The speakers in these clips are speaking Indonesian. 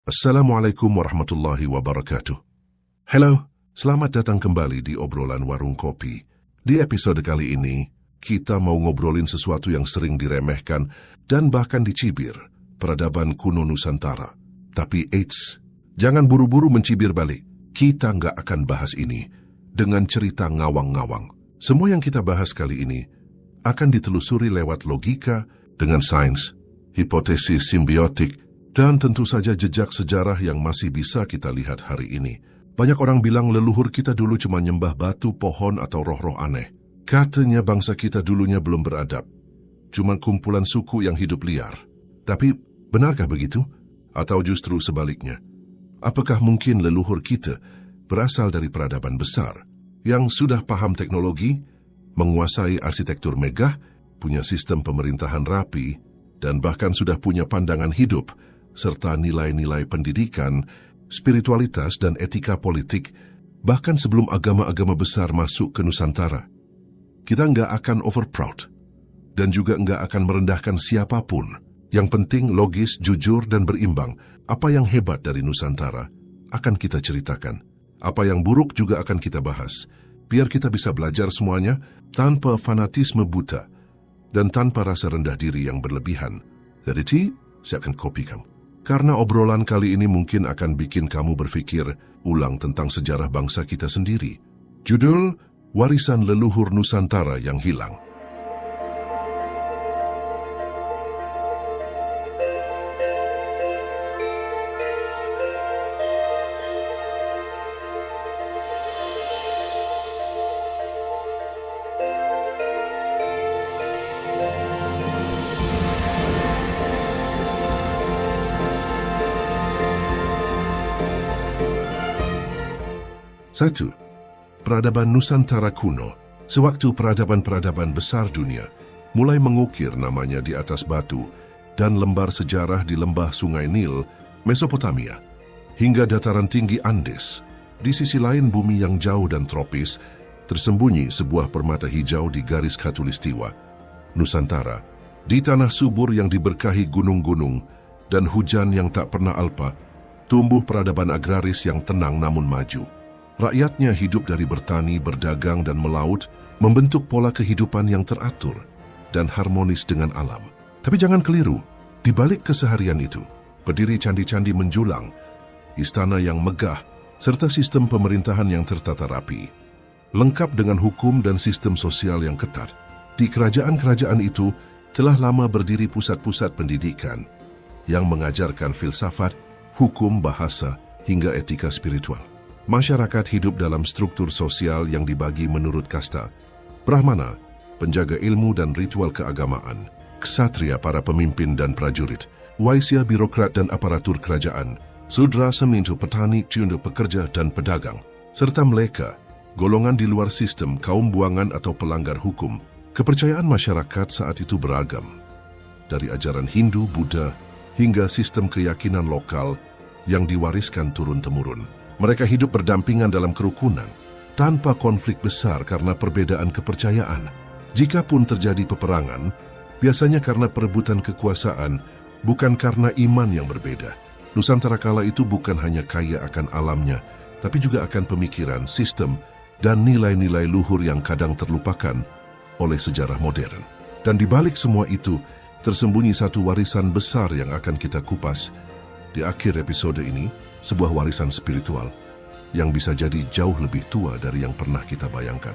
Assalamualaikum warahmatullahi wabarakatuh. Halo, selamat datang kembali di obrolan Warung Kopi. Di episode kali ini, kita mau ngobrolin sesuatu yang sering diremehkan dan bahkan dicibir, peradaban kuno Nusantara. Tapi eits, jangan buru-buru mencibir balik. Kita nggak akan bahas ini dengan cerita ngawang-ngawang. Semua yang kita bahas kali ini akan ditelusuri lewat logika dengan sains, hipotesis simbiotik, dan tentu saja jejak sejarah yang masih bisa kita lihat hari ini. Banyak orang bilang leluhur kita dulu cuma nyembah batu, pohon, atau roh-roh aneh. Katanya bangsa kita dulunya belum beradab, cuma kumpulan suku yang hidup liar. Tapi benarkah begitu? Atau justru sebaliknya? Apakah mungkin leluhur kita berasal dari peradaban besar yang sudah paham teknologi, menguasai arsitektur megah, punya sistem pemerintahan rapi, dan bahkan sudah punya pandangan hidup serta nilai-nilai pendidikan, spiritualitas, dan etika politik, bahkan sebelum agama-agama besar masuk ke Nusantara? Kita nggak akan overproud, dan juga nggak akan merendahkan siapapun. Yang penting logis, jujur, dan berimbang. Apa yang hebat dari Nusantara akan kita ceritakan. Apa yang buruk juga akan kita bahas, biar kita bisa belajar semuanya tanpa fanatisme buta dan tanpa rasa rendah diri yang berlebihan. Dari T, siapkan kopi kamu. Karena obrolan kali ini mungkin akan bikin kamu berpikir ulang tentang sejarah bangsa kita sendiri. Judul, Warisan Leluhur Nusantara yang Hilang. Satu, peradaban Nusantara kuno. Sewaktu peradaban-peradaban besar dunia mulai mengukir namanya di atas batu dan lembar sejarah di lembah Sungai Nil, Mesopotamia, hingga dataran tinggi Andes, di sisi lain bumi yang jauh dan tropis, tersembunyi sebuah permata hijau di garis khatulistiwa. Nusantara, di tanah subur yang diberkahi gunung-gunung dan hujan yang tak pernah alpa, tumbuh peradaban agraris yang tenang namun maju. Rakyatnya hidup dari bertani, berdagang, dan melaut, membentuk pola kehidupan yang teratur dan harmonis dengan alam. Tapi jangan keliru, di balik keseharian itu, berdiri candi-candi menjulang, istana yang megah, serta sistem pemerintahan yang tertata rapi, lengkap dengan hukum dan sistem sosial yang ketat. Di kerajaan-kerajaan itu telah lama berdiri pusat-pusat pendidikan yang mengajarkan filsafat, hukum, bahasa, hingga etika spiritual. Masyarakat hidup dalam struktur sosial yang dibagi menurut kasta. Brahmana, penjaga ilmu dan ritual keagamaan. Ksatria, para pemimpin dan prajurit. Waisya, birokrat dan aparatur kerajaan. Sudra, semintu, petani, ciundu, pekerja dan pedagang. Serta Mleka, golongan di luar sistem, kaum buangan atau pelanggar hukum. Kepercayaan masyarakat saat itu beragam. Dari ajaran Hindu, Buddha, hingga sistem keyakinan lokal yang diwariskan turun-temurun. Mereka hidup berdampingan dalam kerukunan, tanpa konflik besar karena perbedaan kepercayaan. Jikapun terjadi peperangan, biasanya karena perebutan kekuasaan, bukan karena iman yang berbeda. Nusantara kala itu bukan hanya kaya akan alamnya, tapi juga akan pemikiran, sistem, dan nilai-nilai luhur yang kadang terlupakan oleh sejarah modern. Dan di balik semua itu, tersembunyi satu warisan besar yang akan kita kupas di akhir episode ini, sebuah warisan spiritual yang bisa jadi jauh lebih tua dari yang pernah kita bayangkan.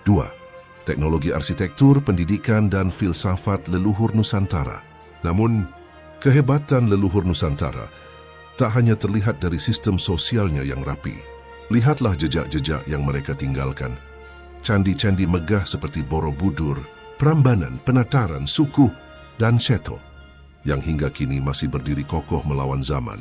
2. Teknologi arsitektur, pendidikan, dan filsafat leluhur Nusantara. Namun, kehebatan leluhur Nusantara tak hanya terlihat dari sistem sosialnya yang rapi. Lihatlah jejak-jejak yang mereka tinggalkan. Candi-candi megah seperti Borobudur, Prambanan, Penataran, Suku, dan Seto, yang hingga kini masih berdiri kokoh melawan zaman.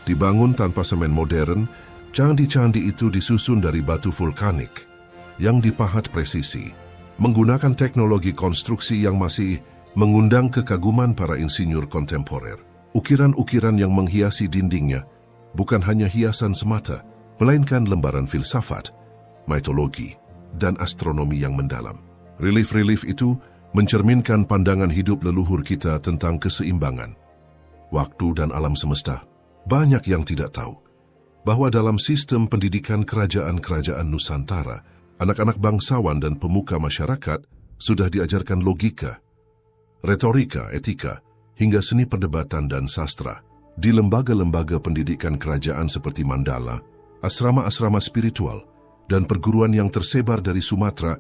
Dibangun tanpa semen modern, candi-candi itu disusun dari batu vulkanik yang dipahat presisi, menggunakan teknologi konstruksi yang masih mengundang kekaguman para insinyur kontemporer. Ukiran-ukiran yang menghiasi dindingnya bukan hanya hiasan semata, melainkan lembaran filsafat, mitologi, dan astronomi yang mendalam. Relief-relief itu mencerminkan pandangan hidup leluhur kita tentang keseimbangan, waktu dan alam semesta. Banyak yang tidak tahu bahwa dalam sistem pendidikan kerajaan-kerajaan Nusantara, anak-anak bangsawan dan pemuka masyarakat sudah diajarkan logika, retorika, etika, hingga seni perdebatan dan sastra. Di lembaga-lembaga pendidikan kerajaan seperti Mandala, asrama-asrama spiritual, dan perguruan yang tersebar dari Sumatera,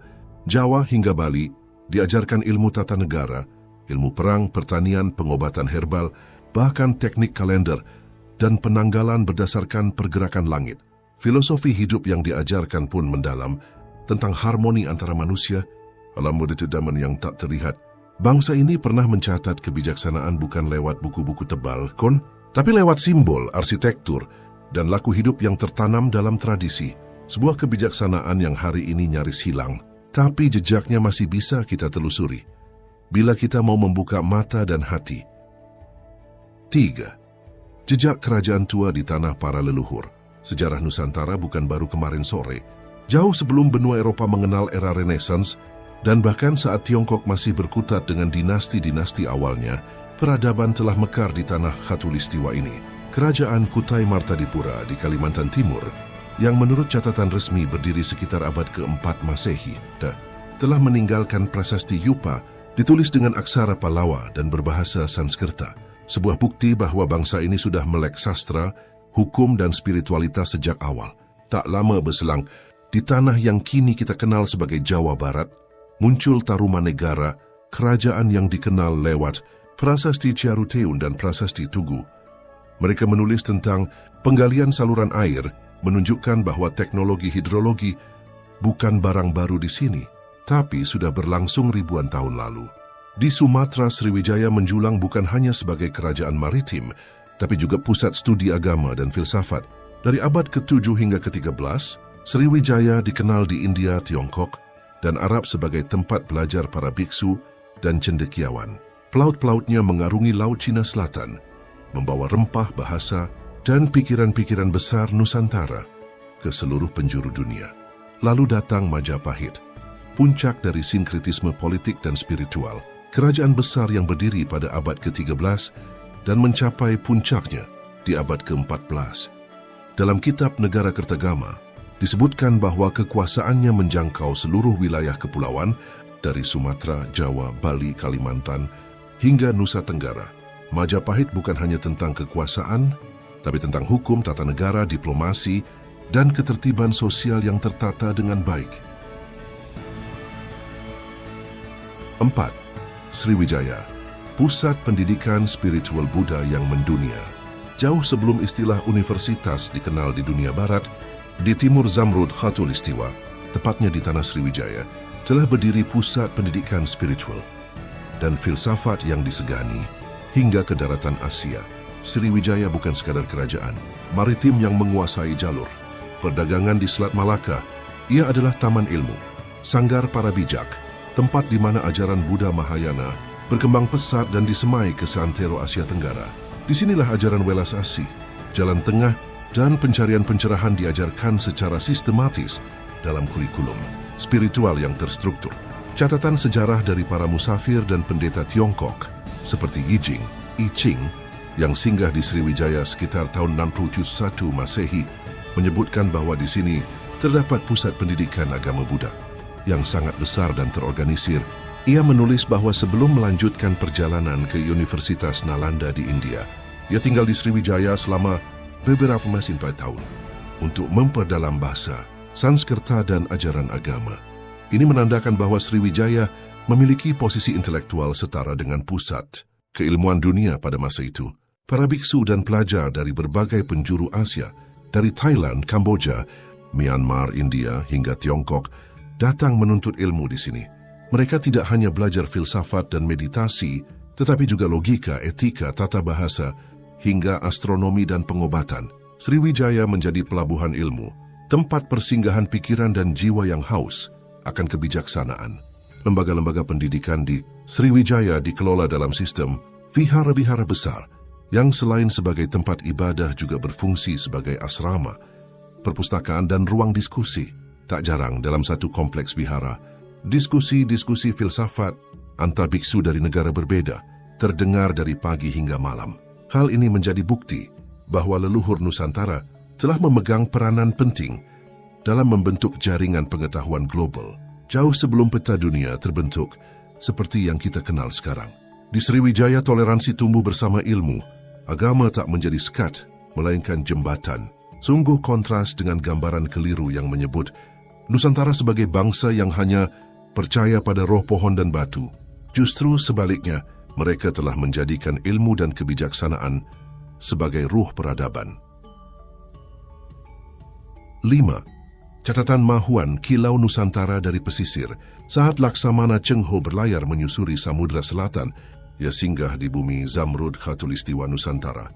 Jawa hingga Bali, diajarkan ilmu tata negara, ilmu perang, pertanian, pengobatan herbal, bahkan teknik kalender, dan penanggalan berdasarkan pergerakan langit. Filosofi hidup yang diajarkan pun mendalam tentang harmoni antara manusia, alam modern yang tak terlihat. Bangsa ini pernah mencatat kebijaksanaan bukan lewat buku-buku tebal, tapi lewat simbol, arsitektur, dan laku hidup yang tertanam dalam tradisi. Sebuah kebijaksanaan yang hari ini nyaris hilang, tapi jejaknya masih bisa kita telusuri bila kita mau membuka mata dan hati. 3. Jejak kerajaan tua di tanah para leluhur. Sejarah Nusantara bukan baru kemarin sore. Jauh sebelum benua Eropa mengenal era Renaissance, dan bahkan saat Tiongkok masih berkutat dengan dinasti-dinasti awalnya, peradaban telah mekar di tanah Khatulistiwa ini. Kerajaan Kutai Martadipura di Kalimantan Timur, yang menurut catatan resmi berdiri sekitar abad ke-4 Masehi, telah meninggalkan prasasti Yupa ditulis dengan aksara Palawa dan berbahasa Sanskerta. Sebuah bukti bahwa bangsa ini sudah melek sastra, hukum dan spiritualitas sejak awal. Tak lama berselang, di tanah yang kini kita kenal sebagai Jawa Barat, muncul Tarumanegara, kerajaan yang dikenal lewat Prasasti Ciaruteun dan Prasasti Tugu. Mereka menulis tentang penggalian saluran air, menunjukkan bahwa teknologi hidrologi bukan barang baru di sini, tapi sudah berlangsung ribuan tahun lalu. Di Sumatera, Sriwijaya menjulang bukan hanya sebagai kerajaan maritim, tapi juga pusat studi agama dan filsafat. Dari abad ke-7 hingga ke-13, Sriwijaya dikenal di India, Tiongkok, dan Arab sebagai tempat belajar para biksu dan cendekiawan. Pelaut-pelautnya mengarungi Laut Cina Selatan, membawa rempah, bahasa, dan pikiran-pikiran besar Nusantara ke seluruh penjuru dunia. Lalu datang Majapahit, puncak dari sinkretisme politik dan spiritual. Kerajaan besar yang berdiri pada abad ke-13 dan mencapai puncaknya di abad ke-14. Dalam kitab Negara Kertagama, disebutkan bahwa kekuasaannya menjangkau seluruh wilayah kepulauan dari Sumatera, Jawa, Bali, Kalimantan, hingga Nusa Tenggara. Majapahit bukan hanya tentang kekuasaan, tapi tentang hukum, tata negara, diplomasi, dan ketertiban sosial yang tertata dengan baik. 4. Sriwijaya, pusat pendidikan spiritual Buddha yang mendunia. Jauh sebelum istilah universitas dikenal di dunia barat, di timur Zamrud Khatulistiwa, tepatnya di tanah Sriwijaya, telah berdiri pusat pendidikan spiritual dan filsafat yang disegani hingga ke daratan Asia. Sriwijaya bukan sekadar kerajaan maritim yang menguasai jalur perdagangan di Selat Malaka. Ia adalah taman ilmu, sanggar para bijak, tempat di mana ajaran Buddha Mahayana berkembang pesat dan disemai ke seantero Asia Tenggara. Disinilah ajaran welas asih, jalan tengah, dan pencarian pencerahan diajarkan secara sistematis dalam kurikulum spiritual yang terstruktur. Catatan sejarah dari para musafir dan pendeta Tiongkok seperti Yijing, I Ching, yang singgah di Sriwijaya sekitar tahun 671 Masehi menyebutkan bahwa di sini terdapat pusat pendidikan agama Buddha yang sangat besar dan terorganisir. Ia menulis bahwa sebelum melanjutkan perjalanan ke Universitas Nalanda di India, ia tinggal di Sriwijaya selama beberapa tahun untuk memperdalam bahasa, Sanskerta dan ajaran agama. Ini menandakan bahwa Sriwijaya memiliki posisi intelektual setara dengan pusat keilmuan dunia pada masa itu. Para biksu dan pelajar dari berbagai penjuru Asia, dari Thailand, Kamboja, Myanmar, India, hingga Tiongkok, datang menuntut ilmu di sini. Mereka tidak hanya belajar filsafat dan meditasi, tetapi juga logika, etika, tata bahasa, hingga astronomi dan pengobatan. Sriwijaya menjadi pelabuhan ilmu, tempat persinggahan pikiran dan jiwa yang haus akan kebijaksanaan. Lembaga-lembaga pendidikan di Sriwijaya dikelola dalam sistem vihara-vihara besar, yang selain sebagai tempat ibadah juga berfungsi sebagai asrama, perpustakaan dan ruang diskusi. Tak jarang dalam satu kompleks vihara, diskusi-diskusi filsafat antar biksu dari negara berbeda terdengar dari pagi hingga malam. Hal ini menjadi bukti bahwa leluhur Nusantara telah memegang peranan penting dalam membentuk jaringan pengetahuan global, jauh sebelum peta dunia terbentuk seperti yang kita kenal sekarang. Di Sriwijaya toleransi tumbuh bersama ilmu. Agama tak menjadi sekat, melainkan jembatan. Sungguh kontras dengan gambaran keliru yang menyebut Nusantara sebagai bangsa yang hanya percaya pada roh pohon dan batu. Justru sebaliknya, mereka telah menjadikan ilmu dan kebijaksanaan sebagai ruh peradaban. 5. Catatan Mahuan Kilau Nusantara dari pesisir. Saat Laksamana Cheng Ho berlayar menyusuri Samudra Selatan, ia singgah di bumi Zamrud Khatulistiwa Nusantara,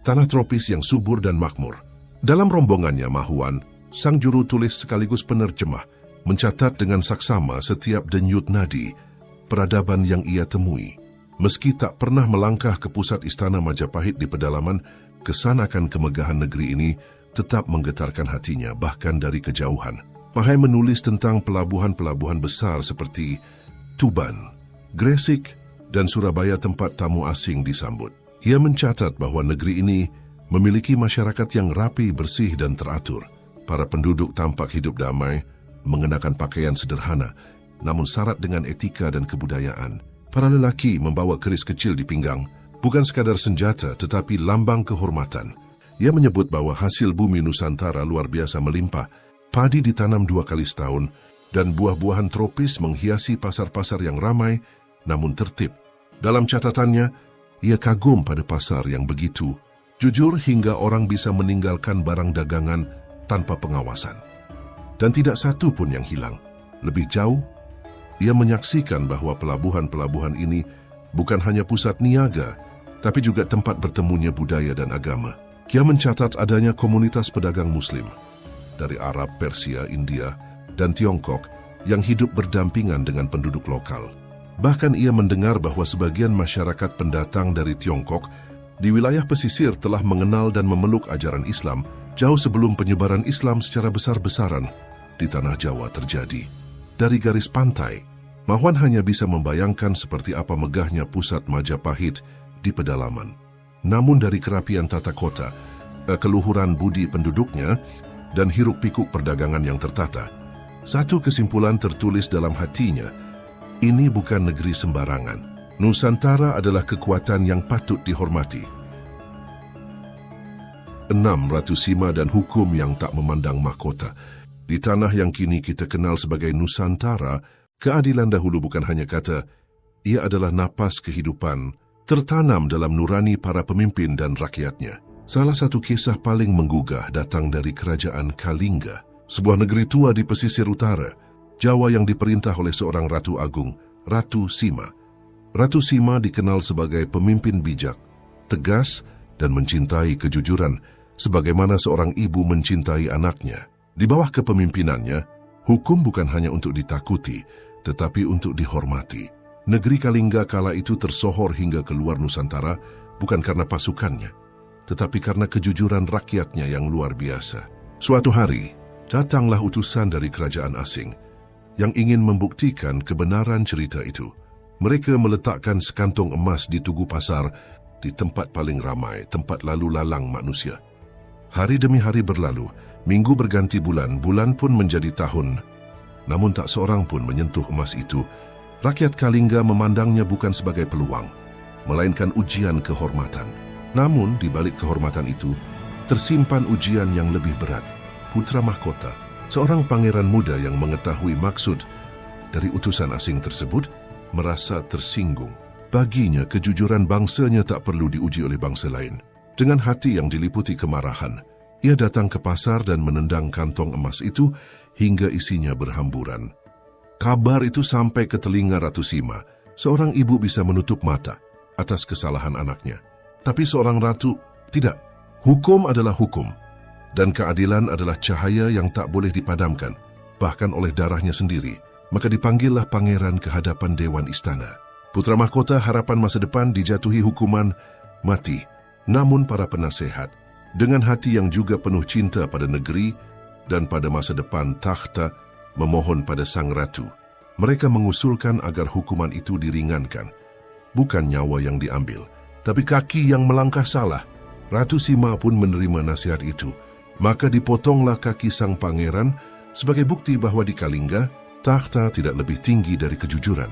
tanah tropis yang subur dan makmur. Dalam rombongannya, Mahuan, sang juru tulis sekaligus penerjemah, mencatat dengan saksama setiap denyut nadi peradaban yang ia temui. Meski tak pernah melangkah ke pusat istana Majapahit di pedalaman, kesan akan kemegahan negeri ini tetap menggetarkan hatinya bahkan dari kejauhan. Mahai menulis tentang pelabuhan-pelabuhan besar seperti Tuban, Gresik, dan Surabaya tempat tamu asing disambut. Ia mencatat bahwa negeri ini memiliki masyarakat yang rapi, bersih, dan teratur. Para penduduk tampak hidup damai, mengenakan pakaian sederhana, namun syarat dengan etika dan kebudayaan. Para lelaki membawa keris kecil di pinggang, bukan sekadar senjata tetapi lambang kehormatan. Ia menyebut bahwa hasil bumi Nusantara luar biasa melimpah, padi ditanam 2 kali setahun, dan buah-buahan tropis menghiasi pasar-pasar yang ramai namun tertib. Dalam catatannya, ia kagum pada pasar yang begitu jujur hingga orang bisa meninggalkan barang dagangan tanpa pengawasan. Dan tidak satu pun yang hilang. Lebih jauh, ia menyaksikan bahwa pelabuhan-pelabuhan ini bukan hanya pusat niaga, tapi juga tempat bertemunya budaya dan agama. Ia mencatat adanya komunitas pedagang Muslim dari Arab, Persia, India, dan Tiongkok yang hidup berdampingan dengan penduduk lokal. Bahkan ia mendengar bahwa sebagian masyarakat pendatang dari Tiongkok di wilayah pesisir telah mengenal dan memeluk ajaran Islam jauh sebelum penyebaran Islam secara besar-besaran di tanah Jawa terjadi. Dari garis pantai, Mahuan hanya bisa membayangkan seperti apa megahnya pusat Majapahit di pedalaman. Namun dari kerapian tata kota, keluhuran budi penduduknya, dan hiruk-pikuk perdagangan yang tertata, satu kesimpulan tertulis dalam hatinya, ini bukan negeri sembarangan. Nusantara adalah kekuatan yang patut dihormati. 6. Ratu Sima dan hukum yang tak memandang mahkota. Di tanah yang kini kita kenal sebagai Nusantara, keadilan dahulu bukan hanya kata, ia adalah napas kehidupan, tertanam dalam nurani para pemimpin dan rakyatnya. Salah satu kisah paling menggugah datang dari kerajaan Kalingga, sebuah negeri tua di pesisir utara, Jawa yang diperintah oleh seorang Ratu Agung, Ratu Sima. Ratu Sima dikenal sebagai pemimpin bijak, tegas, dan mencintai kejujuran, sebagaimana seorang ibu mencintai anaknya. Di bawah kepemimpinannya, hukum bukan hanya untuk ditakuti, tetapi untuk dihormati. Negeri Kalingga kala itu tersohor hingga keluar Nusantara, bukan karena pasukannya, tetapi karena kejujuran rakyatnya yang luar biasa. Suatu hari, datanglah utusan dari kerajaan asing yang ingin membuktikan kebenaran cerita itu. Mereka meletakkan sekantong emas di Tugu Pasar, di tempat paling ramai, tempat lalu lalang manusia. Hari demi hari berlalu, minggu berganti bulan, bulan pun menjadi tahun. Namun tak seorang pun menyentuh emas itu. Rakyat Kalingga memandangnya bukan sebagai peluang, melainkan ujian kehormatan. Namun di balik kehormatan itu, tersimpan ujian yang lebih berat. Putra mahkota, seorang pangeran muda yang mengetahui maksud dari utusan asing tersebut, merasa tersinggung. Baginya, kejujuran bangsanya tak perlu diuji oleh bangsa lain. Dengan hati yang diliputi kemarahan, ia datang ke pasar dan menendang kantong emas itu hingga isinya berhamburan. Kabar itu sampai ke telinga Ratu Sima. Seorang ibu bisa menutup mata atas kesalahan anaknya. Tapi seorang ratu, tidak. Hukum adalah hukum, dan keadilan adalah cahaya yang tak boleh dipadamkan, bahkan oleh darahnya sendiri. Maka dipanggillah pangeran ke hadapan Dewan Istana. Putra mahkota harapan masa depan dijatuhi hukuman mati. Namun para penasehat, dengan hati yang juga penuh cinta pada negeri dan pada masa depan takhta, memohon pada sang ratu. Mereka mengusulkan agar hukuman itu diringankan. Bukan nyawa yang diambil, Tapi kaki yang melangkah salah. Ratu Sima pun menerima nasihat itu. Maka dipotonglah kaki sang pangeran sebagai bukti bahwa di Kalingga, takhta tidak lebih tinggi dari kejujuran.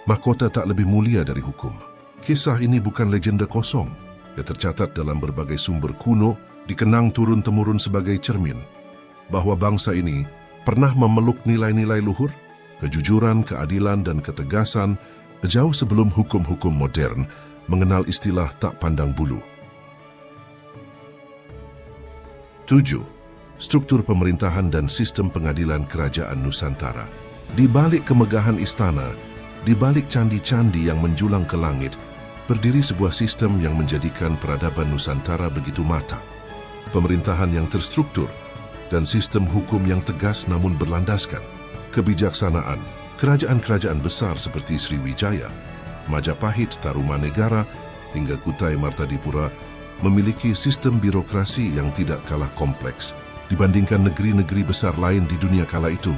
Mahkota tak lebih mulia dari hukum. Kisah ini bukan legenda kosong. Ia tercatat dalam berbagai sumber kuno, dikenang turun-temurun sebagai cermin bahwa bangsa ini pernah memeluk nilai-nilai luhur, kejujuran, keadilan, dan ketegasan jauh sebelum hukum-hukum modern mengenal istilah tak pandang bulu. 7. Struktur pemerintahan dan sistem pengadilan kerajaan Nusantara. Di balik kemegahan istana, di balik candi-candi yang menjulang ke langit, berdiri sebuah sistem yang menjadikan peradaban Nusantara begitu matang. Pemerintahan yang terstruktur dan sistem hukum yang tegas namun berlandaskan kebijaksanaan. Kerajaan-kerajaan besar seperti Sriwijaya, Majapahit, Tarumanegara, hingga Kutai Martadipura memiliki sistem birokrasi yang tidak kalah kompleks dibandingkan negeri-negeri besar lain di dunia kala itu.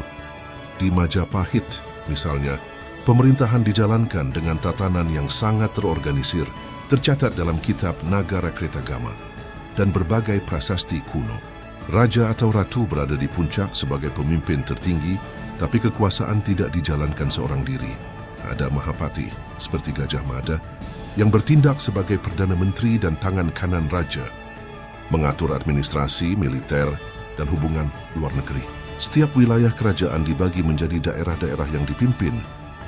Di Majapahit, misalnya, pemerintahan dijalankan dengan tatanan yang sangat terorganisir, tercatat dalam kitab Nagara Kretagama dan berbagai prasasti kuno. Raja atau ratu berada di puncak sebagai pemimpin tertinggi, tapi kekuasaan tidak dijalankan seorang diri. Ada Mahapati, seperti Gajah Mada, yang bertindak sebagai Perdana Menteri dan tangan kanan raja, mengatur administrasi, militer, dan hubungan luar negeri. Setiap wilayah kerajaan dibagi menjadi daerah-daerah yang dipimpin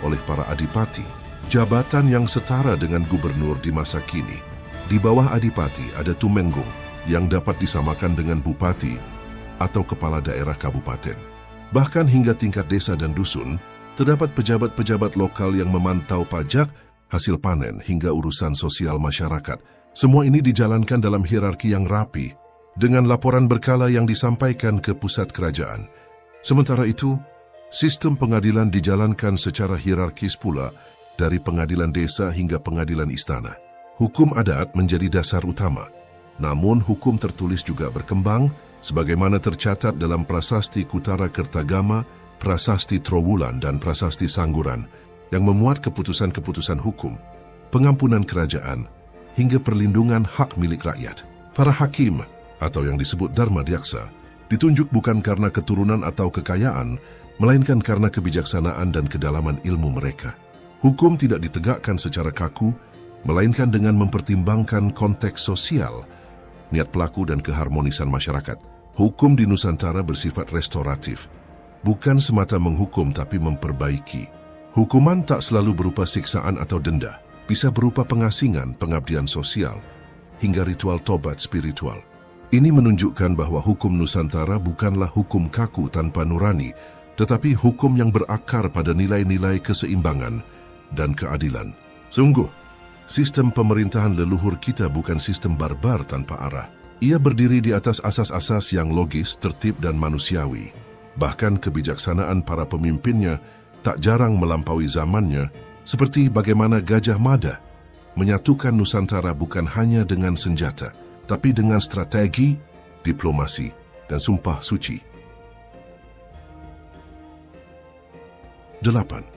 oleh para adipati, jabatan yang setara dengan gubernur di masa kini. Di bawah adipati ada tumenggung yang dapat disamakan dengan bupati atau kepala daerah kabupaten. Bahkan hingga tingkat desa dan dusun, terdapat pejabat-pejabat lokal yang memantau pajak, hasil panen, hingga urusan sosial masyarakat. Semua ini dijalankan dalam hierarki yang rapi, dengan laporan berkala yang disampaikan ke pusat kerajaan. Sementara itu, sistem pengadilan dijalankan secara hierarkis pula, dari pengadilan desa hingga pengadilan istana. Hukum adat menjadi dasar utama, namun hukum tertulis juga berkembang, sebagaimana tercatat dalam Prasasti Kutara Kertagama, Prasasti Trowulan, dan Prasasti Sangguran, yang memuat keputusan-keputusan hukum, pengampunan kerajaan, hingga perlindungan hak milik rakyat. Para hakim, atau yang disebut Dharma Diaksa, ditunjuk bukan karena keturunan atau kekayaan, melainkan karena kebijaksanaan dan kedalaman ilmu mereka. Hukum tidak ditegakkan secara kaku, melainkan dengan mempertimbangkan konteks sosial, niat pelaku, dan keharmonisan masyarakat. Hukum di Nusantara bersifat restoratif, bukan semata menghukum tapi memperbaiki. Hukuman tak selalu berupa siksaan atau denda, bisa berupa pengasingan, pengabdian sosial, hingga ritual tobat spiritual. Ini menunjukkan bahwa hukum Nusantara bukanlah hukum kaku tanpa nurani, tetapi hukum yang berakar pada nilai-nilai keseimbangan dan keadilan. Sungguh, sistem pemerintahan leluhur kita bukan sistem barbar tanpa arah. Ia berdiri di atas asas-asas yang logis, tertib, dan manusiawi. Bahkan kebijaksanaan para pemimpinnya tak jarang melampaui zamannya, seperti bagaimana Gajah Mada menyatukan Nusantara bukan hanya dengan senjata, tapi dengan strategi, diplomasi, dan sumpah suci. 8.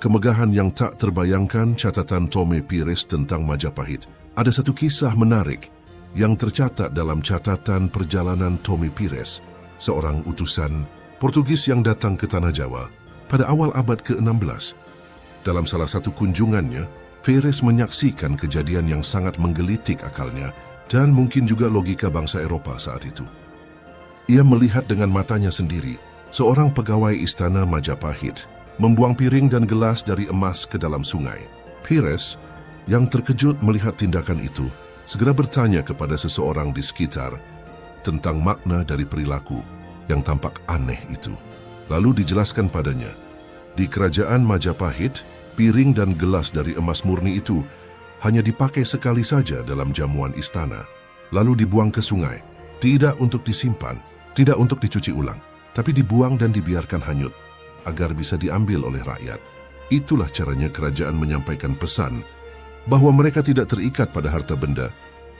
Kemegahan yang tak terbayangkan. Catatan Tome Pires tentang Majapahit. Ada satu kisah menarik yang tercatat dalam catatan perjalanan Tome Pires, seorang utusan Portugis yang datang ke Tanah Jawa pada awal abad ke-16. Dalam salah satu kunjungannya, Pires menyaksikan kejadian yang sangat menggelitik akalnya dan mungkin juga logika bangsa Eropa saat itu. Ia melihat dengan matanya sendiri seorang pegawai istana Majapahit membuang piring dan gelas dari emas ke dalam sungai. Pires, yang terkejut melihat tindakan itu, segera bertanya kepada seseorang di sekitar tentang makna dari perilaku yang tampak aneh itu. Lalu dijelaskan padanya, di kerajaan Majapahit, piring dan gelas dari emas murni itu hanya dipakai sekali saja dalam jamuan istana, lalu dibuang ke sungai, tidak untuk disimpan, tidak untuk dicuci ulang, tapi dibuang dan dibiarkan hanyut, agar bisa diambil oleh rakyat. Itulah caranya kerajaan menyampaikan pesan bahwa mereka tidak terikat pada harta benda,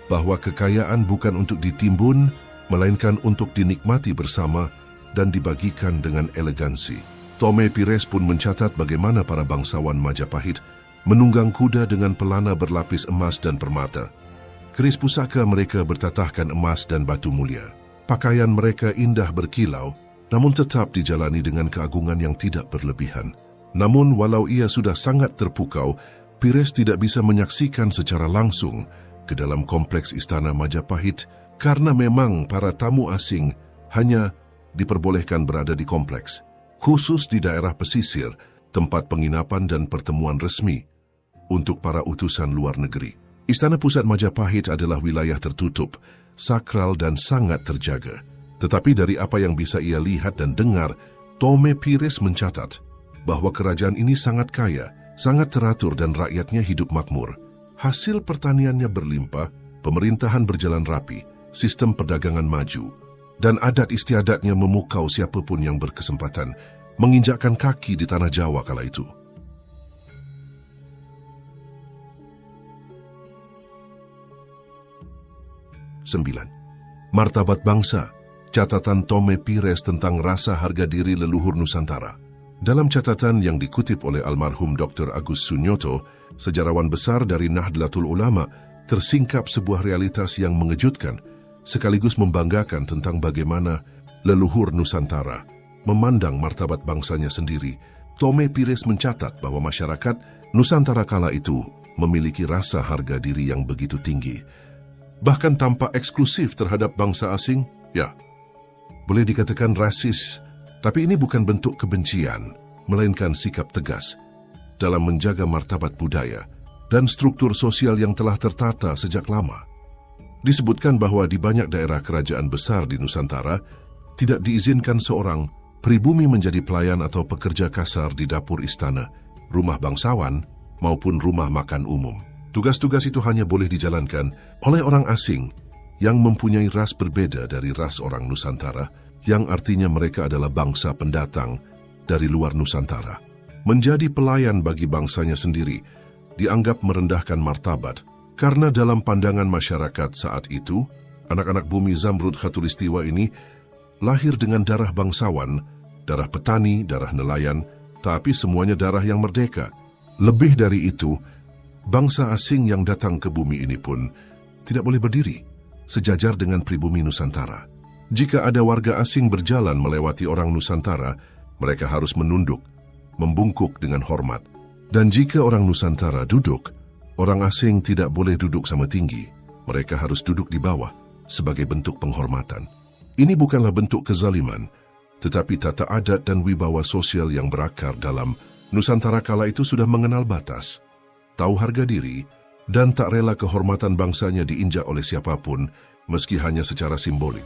bahwa kekayaan bukan untuk ditimbun, melainkan untuk dinikmati bersama dan dibagikan dengan elegansi. Tome Pires pun mencatat bagaimana para bangsawan Majapahit menunggang kuda dengan pelana berlapis emas dan permata. Keris pusaka mereka bertatahkan emas dan batu mulia. Pakaian mereka indah berkilau, namun tetap dijalani dengan keagungan yang tidak berlebihan. Namun walau ia sudah sangat terpukau, Pires tidak bisa menyaksikan secara langsung ke dalam kompleks Istana Majapahit karena memang para tamu asing hanya diperbolehkan berada di kompleks, khusus di daerah pesisir, tempat penginapan dan pertemuan resmi untuk para utusan luar negeri. Istana Pusat Majapahit adalah wilayah tertutup, sakral dan sangat terjaga. Tetapi dari apa yang bisa ia lihat dan dengar, Tome Pires mencatat bahwa kerajaan ini sangat kaya, sangat teratur dan rakyatnya hidup makmur. Hasil pertaniannya berlimpah, pemerintahan berjalan rapi, sistem perdagangan maju, dan adat istiadatnya memukau siapapun yang berkesempatan menginjakkan kaki di tanah Jawa kala itu. Sembilan. Martabat bangsa. Catatan Tome Pires tentang rasa harga diri leluhur Nusantara. Dalam catatan yang dikutip oleh almarhum Dr. Agus Sunyoto, sejarawan besar dari Nahdlatul Ulama, tersingkap sebuah realitas yang mengejutkan, sekaligus membanggakan tentang bagaimana leluhur Nusantara memandang martabat bangsanya sendiri. Tome Pires mencatat bahwa masyarakat Nusantara kala itu memiliki rasa harga diri yang begitu tinggi. Bahkan tanpa eksklusif terhadap bangsa asing, ya, boleh dikatakan rasis. Tapi ini bukan bentuk kebencian, melainkan sikap tegas dalam menjaga martabat budaya dan struktur sosial yang telah tertata sejak lama. Disebutkan bahwa di banyak daerah kerajaan besar di Nusantara, tidak diizinkan seorang pribumi menjadi pelayan atau pekerja kasar di dapur istana, rumah bangsawan, maupun rumah makan umum. Tugas-tugas itu hanya boleh dijalankan oleh orang asing yang mempunyai ras berbeda dari ras orang Nusantara, yang artinya mereka adalah bangsa pendatang dari luar Nusantara. Menjadi pelayan bagi bangsanya sendiri dianggap merendahkan martabat, karena dalam pandangan masyarakat saat itu, anak-anak bumi Zamrud Khatulistiwa ini lahir dengan darah bangsawan, darah petani, darah nelayan, tapi semuanya darah yang merdeka. Lebih dari itu, bangsa asing yang datang ke bumi ini pun tidak boleh berdiri sejajar dengan pribumi Nusantara. Jika ada warga asing berjalan melewati orang Nusantara, mereka harus menunduk, membungkuk dengan hormat. Dan jika orang Nusantara duduk, orang asing tidak boleh duduk sama tinggi. Mereka harus duduk di bawah sebagai bentuk penghormatan. Ini bukanlah bentuk kezaliman, tetapi tata adat dan wibawa sosial yang berakar dalam Nusantara kala itu sudah mengenal batas, tahu harga diri, dan tak rela kehormatan bangsanya diinjak oleh siapapun, meski hanya secara simbolik.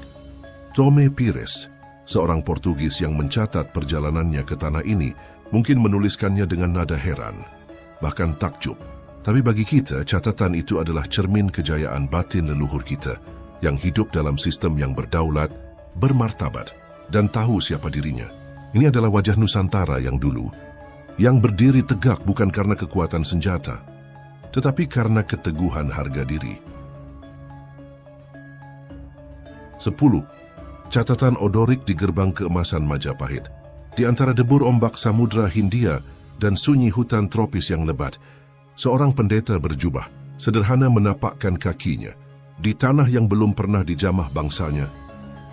Tome Pires, seorang Portugis yang mencatat perjalanannya ke tanah ini, mungkin menuliskannya dengan nada heran, bahkan takjub. Tapi bagi kita, catatan itu adalah cermin kejayaan batin leluhur kita, yang hidup dalam sistem yang berdaulat, bermartabat, dan tahu siapa dirinya. Ini adalah wajah Nusantara yang dulu, yang berdiri tegak bukan karena kekuatan senjata, tetapi karena keteguhan harga diri. 10. Catatan odorik di gerbang keemasan Majapahit. Di antara debur ombak Samudra Hindia dan sunyi hutan tropis yang lebat, seorang pendeta berjubah sederhana menapakkan kakinya di tanah yang belum pernah dijamah bangsanya,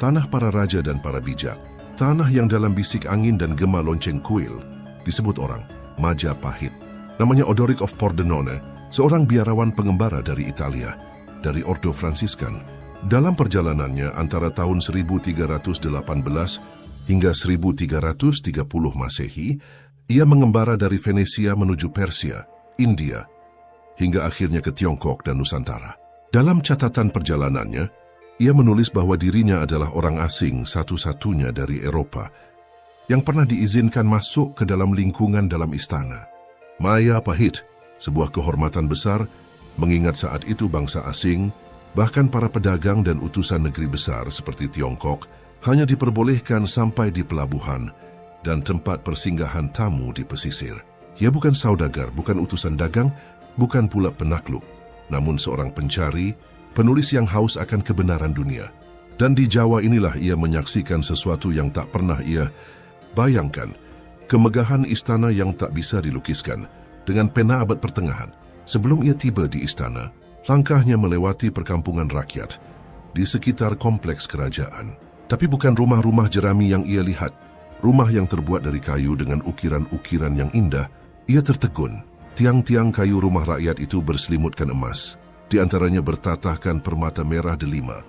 tanah para raja dan para bijak, tanah yang dalam bisik angin dan gema lonceng kuil disebut orang Majapahit. Namanya Odoric of Pordenone, seorang biarawan pengembara dari Italia, dari Ordo Fransiskan. Dalam perjalanannya antara tahun 1318 hingga 1330 Masehi, ia mengembara dari Venesia menuju Persia, India, hingga akhirnya ke Tiongkok dan Nusantara. Dalam catatan perjalanannya, ia menulis bahwa dirinya adalah orang asing satu-satunya dari Eropa yang pernah diizinkan masuk ke dalam lingkungan dalam istana. Majapahit, sebuah kehormatan besar, mengingat saat itu bangsa asing, bahkan para pedagang dan utusan negeri besar seperti Tiongkok, hanya diperbolehkan sampai di pelabuhan dan tempat persinggahan tamu di pesisir. Ia bukan saudagar, bukan utusan dagang, bukan pula penakluk, namun seorang pencari, penulis yang haus akan kebenaran dunia. Dan di Jawa inilah ia menyaksikan sesuatu yang tak pernah ia bayangkan, kemegahan istana yang tak bisa dilukiskan, dengan pena abad pertengahan. Sebelum ia tiba di istana, langkahnya melewati perkampungan rakyat di sekitar kompleks kerajaan. Tapi bukan rumah-rumah jerami yang ia lihat. Rumah yang terbuat dari kayu dengan ukiran-ukiran yang indah. Ia tertegun. Tiang-tiang kayu rumah rakyat itu berselimutkan emas. Di antaranya bertatahkan permata merah delima,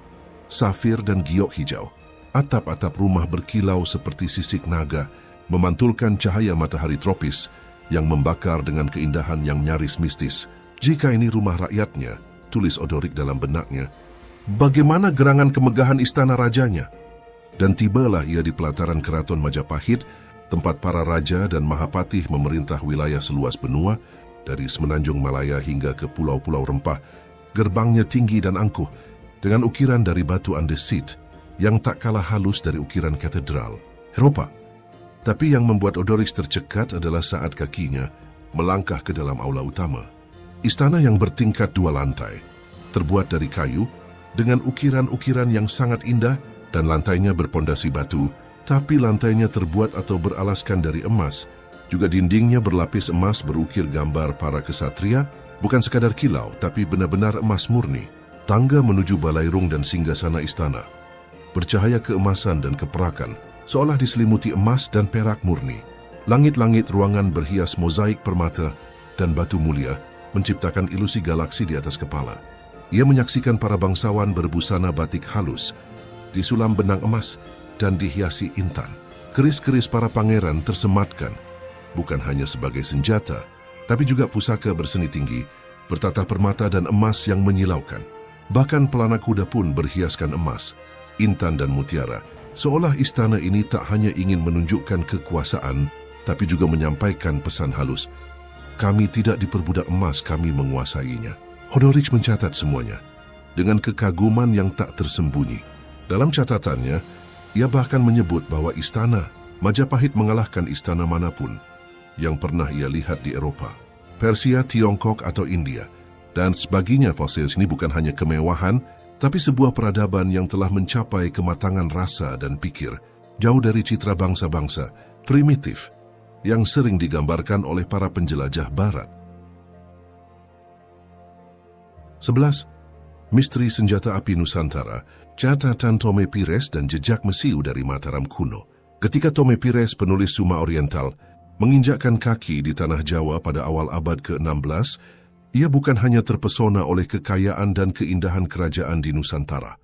safir dan giok hijau. Atap-atap rumah berkilau seperti sisik naga, memantulkan cahaya matahari tropis yang membakar dengan keindahan yang nyaris mistis. Jika ini rumah rakyatnya, tulis Odorik dalam benaknya, bagaimana gerangan kemegahan istana rajanya? Dan tibalah ia di pelataran keraton Majapahit, tempat para raja dan mahapatih memerintah wilayah seluas benua, dari semenanjung Malaya hingga ke pulau-pulau rempah. Gerbangnya tinggi dan angkuh, dengan ukiran dari batu andesit yang tak kalah halus dari ukiran katedral Eropa. Tapi yang membuat Odorik tercekat adalah saat kakinya melangkah ke dalam aula utama. Istana yang bertingkat 2 lantai, terbuat dari kayu, dengan ukiran-ukiran yang sangat indah dan lantainya berpondasi batu, tapi lantainya terbuat atau beralaskan dari emas. Juga dindingnya berlapis emas berukir gambar para kesatria, bukan sekadar kilau, tapi benar-benar emas murni. Tangga menuju balairung dan singgasana istana bercahaya keemasan dan keperakan, seolah diselimuti emas dan perak murni. Langit-langit ruangan berhias mozaik permata dan batu mulia, menciptakan ilusi galaksi di atas kepala. Ia menyaksikan para bangsawan berbusana batik halus, disulam benang emas dan dihiasi intan. Keris-keris para pangeran tersematkan, bukan hanya sebagai senjata, tapi juga pusaka berseni tinggi, bertatah permata dan emas yang menyilaukan. Bahkan pelana kuda pun berhiaskan emas, intan dan mutiara, seolah istana ini tak hanya ingin menunjukkan kekuasaan, tapi juga menyampaikan pesan halus. Kami tidak diperbudak emas, kami menguasainya. Odorik mencatat semuanya, dengan kekaguman yang tak tersembunyi. Dalam catatannya, ia bahkan menyebut bahwa istana Majapahit mengalahkan istana manapun yang pernah ia lihat di Eropa, Persia, Tiongkok atau India. Dan sebaginya fosil ini bukan hanya kemewahan, tapi sebuah peradaban yang telah mencapai kematangan rasa dan pikir, jauh dari citra bangsa-bangsa primitif yang sering digambarkan oleh para penjelajah barat. 11. Misteri senjata api Nusantara, catatan Tome Pires dan jejak Mesiu dari Mataram kuno. Ketika Tome Pires, penulis Suma Oriental, menginjakkan kaki di tanah Jawa pada awal abad ke-16, ia bukan hanya terpesona oleh kekayaan dan keindahan kerajaan di Nusantara,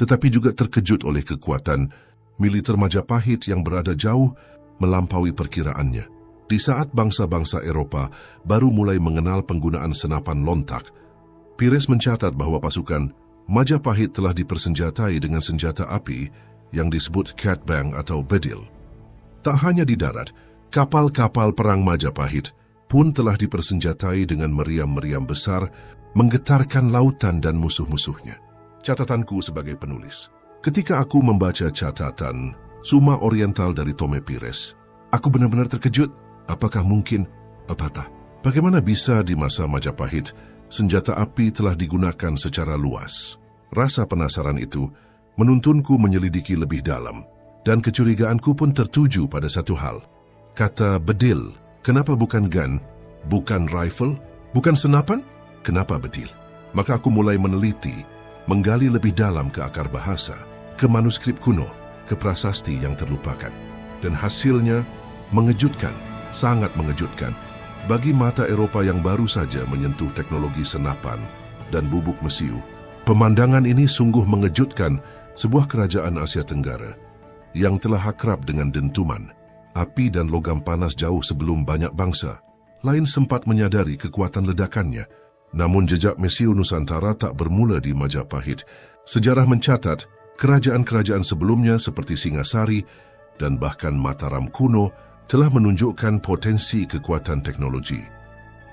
tetapi juga terkejut oleh kekuatan militer Majapahit yang berada jauh melampaui perkiraannya. Di saat bangsa-bangsa Eropa baru mulai mengenal penggunaan senapan lontak, Pires mencatat bahwa pasukan Majapahit telah dipersenjatai dengan senjata api yang disebut Catbang atau bedil. Tak hanya di darat, kapal-kapal perang Majapahit pun telah dipersenjatai dengan meriam-meriam besar, menggetarkan lautan dan musuh-musuhnya. Catatanku sebagai penulis. Ketika aku membaca catatan Suma Oriental dari Tome Pires, aku benar-benar terkejut. Apakah mungkin? Apatah? Bagaimana bisa di masa Majapahit senjata api telah digunakan secara luas? Rasa penasaran itu menuntunku menyelidiki lebih dalam, dan kecurigaanku pun tertuju pada satu hal. Kata bedil, kenapa bukan gun, bukan rifle, bukan senapan? Kenapa bedil? Maka aku mulai meneliti, menggali lebih dalam ke akar bahasa, ke manuskrip kuno, ke prasasti yang terlupakan. Dan hasilnya mengejutkan, sangat mengejutkan. Bagi mata Eropa yang baru saja menyentuh teknologi senapan dan bubuk mesiu, pemandangan ini sungguh mengejutkan sebuah kerajaan Asia Tenggara yang telah akrab dengan dentuman, api dan logam panas jauh sebelum banyak bangsa lain sempat menyadari kekuatan ledakannya. Namun jejak mesiu Nusantara tak bermula di Majapahit. Sejarah mencatat kerajaan-kerajaan sebelumnya seperti Singasari dan bahkan Mataram kuno telah menunjukkan potensi kekuatan teknologi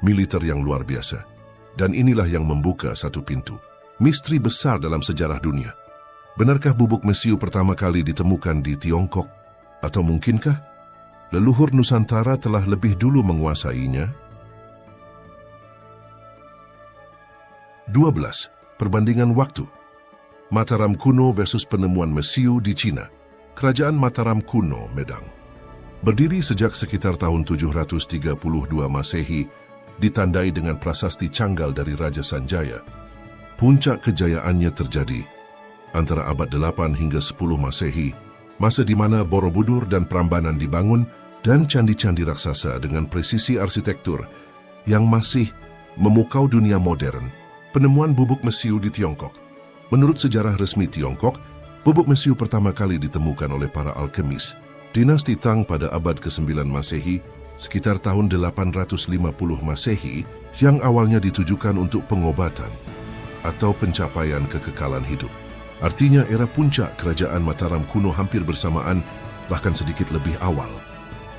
militer yang luar biasa. Dan inilah yang membuka satu pintu misteri besar dalam sejarah dunia. Benarkah bubuk mesiu pertama kali ditemukan di Tiongkok? Atau mungkinkah leluhur Nusantara telah lebih dulu menguasainya? 12. Perbandingan waktu. Mataram kuno versus penemuan mesiu di Cina. Kerajaan Mataram kuno, Medang, berdiri sejak sekitar tahun 732 Masehi ditandai dengan prasasti Canggal dari Raja Sanjaya. Puncak kejayaannya terjadi antara abad 8 hingga 10 Masehi, masa di mana Borobudur dan Prambanan dibangun dan candi-candi raksasa dengan presisi arsitektur yang masih memukau dunia modern. Penemuan bubuk mesiu di Tiongkok. Menurut sejarah resmi Tiongkok, bubuk mesiu pertama kali ditemukan oleh para alkemis dinasti Tang pada abad ke-9 Masehi, sekitar tahun 850 Masehi, yang awalnya ditujukan untuk pengobatan atau pencapaian kekekalan hidup. Artinya era puncak kerajaan Mataram kuno hampir bersamaan, bahkan sedikit lebih awal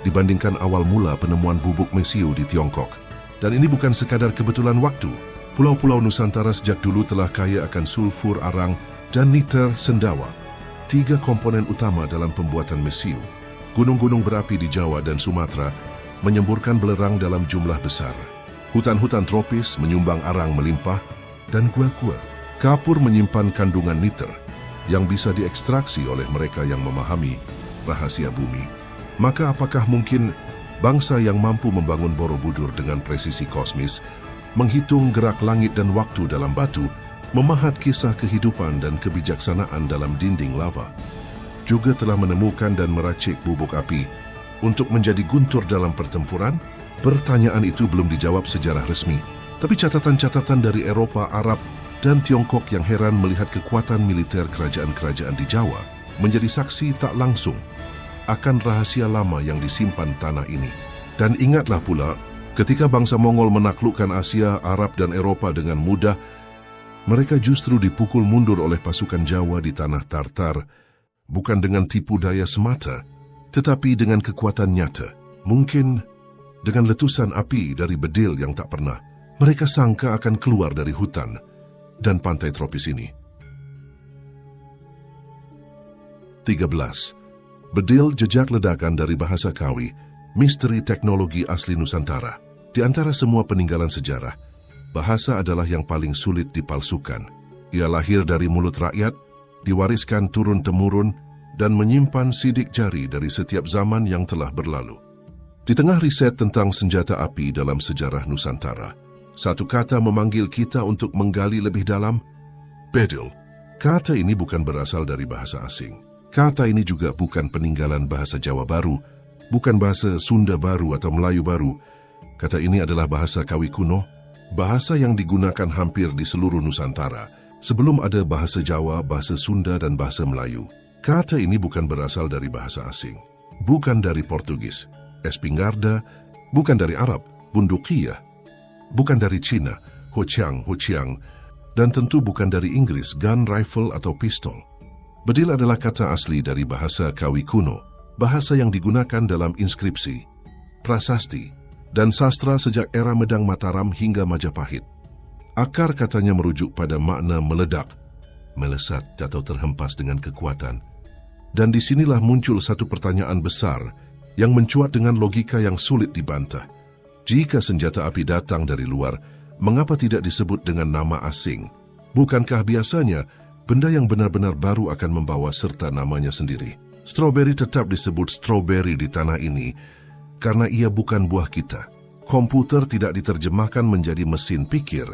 dibandingkan awal mula penemuan bubuk mesiu di Tiongkok. Dan ini bukan sekadar kebetulan waktu. Pulau-pulau Nusantara sejak dulu telah kaya akan sulfur arang dan niter sendawa, 3 komponen utama dalam pembuatan mesiu. Gunung-gunung berapi di Jawa dan Sumatera menyemburkan belerang dalam jumlah besar. Hutan-hutan tropis menyumbang arang melimpah, dan gua-gua kapur menyimpan kandungan niter yang bisa diekstraksi oleh mereka yang memahami rahasia bumi. Maka apakah mungkin bangsa yang mampu membangun Borobudur dengan presisi kosmis, menghitung gerak langit dan waktu dalam batu, memahat kisah kehidupan dan kebijaksanaan dalam dinding lava, juga telah menemukan dan meracik bubuk api untuk menjadi guntur dalam pertempuran? Pertanyaan itu belum dijawab sejarah resmi, tapi catatan-catatan dari Eropa, Arab, dan Tiongkok yang heran melihat kekuatan militer kerajaan-kerajaan di Jawa menjadi saksi tak langsung akan rahasia lama yang disimpan tanah ini. Dan ingatlah pula, ketika bangsa Mongol menaklukkan Asia, Arab, dan Eropa dengan mudah, mereka justru dipukul mundur oleh pasukan Jawa di tanah Tartar, bukan dengan tipu daya semata, tetapi dengan kekuatan nyata. Mungkin dengan letusan api dari bedil yang tak pernah mereka sangka akan keluar dari hutan dan pantai tropis ini. 13. Bedil, jejak ledakan dari bahasa Kawi, misteri teknologi asli Nusantara. Di antara semua peninggalan sejarah, bahasa adalah yang paling sulit dipalsukan. Ia lahir dari mulut rakyat, diwariskan turun-temurun, dan menyimpan sidik jari dari setiap zaman yang telah berlalu. Di tengah riset tentang senjata api dalam sejarah Nusantara, satu kata memanggil kita untuk menggali lebih dalam: bedil. Kata ini bukan berasal dari bahasa asing. Kata ini juga bukan peninggalan bahasa Jawa Baru, bukan bahasa Sunda Baru atau Melayu Baru. Kata ini adalah bahasa Kawi kuno, bahasa yang digunakan hampir di seluruh Nusantara, sebelum ada bahasa Jawa, bahasa Sunda, dan bahasa Melayu. Kata ini bukan berasal dari bahasa asing, bukan dari Portugis, espingarda, bukan dari Arab, bunduqiyah, bukan dari Cina, hochiang, dan tentu bukan dari Inggris, gun, rifle, atau pistol. Bedil adalah kata asli dari bahasa Kawi kuno, bahasa yang digunakan dalam inskripsi, prasasti, dan sastra sejak era Medang Mataram hingga Majapahit. Akar katanya merujuk pada makna meledak, melesat atau terhempas dengan kekuatan. Dan disinilah muncul satu pertanyaan besar yang mencuat dengan logika yang sulit dibantah. Jika senjata api datang dari luar, mengapa tidak disebut dengan nama asing? Bukankah biasanya benda yang benar-benar baru akan membawa serta namanya sendiri? Strawberry tetap disebut strawberry di tanah ini karena ia bukan buah kita. Komputer tidak diterjemahkan menjadi mesin pikir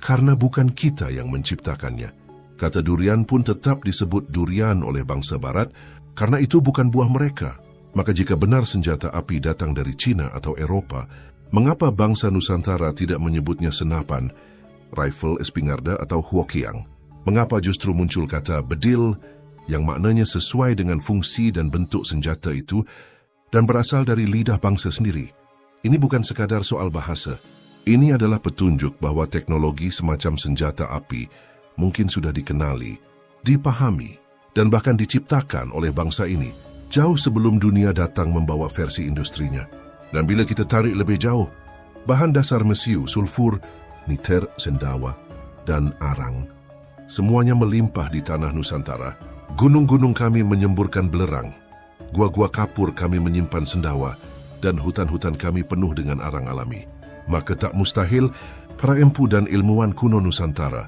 karena bukan kita yang menciptakannya. Kata durian pun tetap disebut durian oleh bangsa barat karena itu bukan buah mereka. Maka jika benar senjata api datang dari Cina atau Eropa, mengapa bangsa Nusantara tidak menyebutnya senapan, rifle, espingarda, atau huoqiang? Mengapa justru muncul kata bedil yang maknanya sesuai dengan fungsi dan bentuk senjata itu dan berasal dari lidah bangsa sendiri? Ini bukan sekadar soal bahasa. Ini adalah petunjuk bahwa teknologi semacam senjata api mungkin sudah dikenali, dipahami, dan bahkan diciptakan oleh bangsa ini jauh sebelum dunia datang membawa versi industrinya. Dan bila kita tarik lebih jauh, bahan dasar mesiu, sulfur, niter, sendawa, dan arang, semuanya melimpah di tanah Nusantara. Gunung-gunung kami menyemburkan belerang, gua-gua kapur kami menyimpan sendawa, dan hutan-hutan kami penuh dengan arang alami. Maka tak mustahil para empu dan ilmuwan kuno Nusantara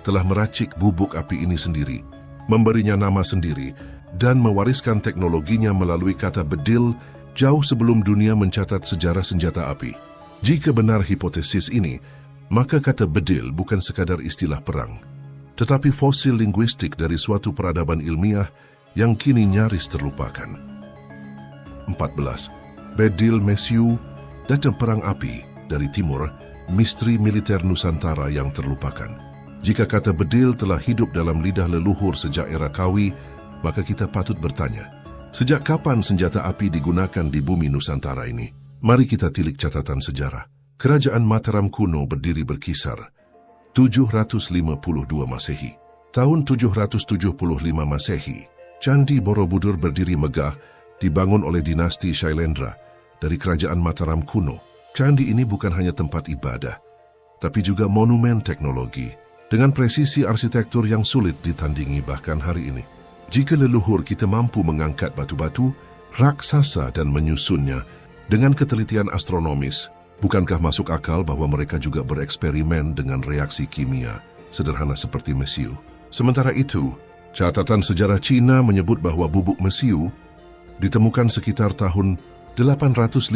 telah meracik bubuk api ini sendiri, memberinya nama sendiri, dan mewariskan teknologinya melalui kata bedil jauh sebelum dunia mencatat sejarah senjata api. Jika benar hipotesis ini, maka kata bedil bukan sekadar istilah perang, tetapi fosil linguistik dari suatu peradaban ilmiah yang kini nyaris terlupakan. 14. Bedil Mesiu, datang perang api dari timur, misteri militer Nusantara yang terlupakan. Jika kata bedil telah hidup dalam lidah leluhur sejak era Kawi, maka kita patut bertanya, sejak kapan senjata api digunakan di bumi Nusantara ini? Mari kita tilik catatan sejarah. Kerajaan Mataram kuno berdiri berkisar 752 Masehi. Tahun 775 Masehi, Candi Borobudur berdiri megah, dibangun oleh dinasti Shailendra dari kerajaan Mataram kuno. Candi ini bukan hanya tempat ibadah, tapi juga monumen teknologi dengan presisi arsitektur yang sulit ditandingi bahkan hari ini. Jika leluhur kita mampu mengangkat batu-batu raksasa dan menyusunnya dengan ketelitian astronomis, bukankah masuk akal bahwa mereka juga bereksperimen dengan reaksi kimia sederhana seperti mesiu? Sementara itu, catatan sejarah Cina menyebut bahwa bubuk mesiu ditemukan sekitar tahun 850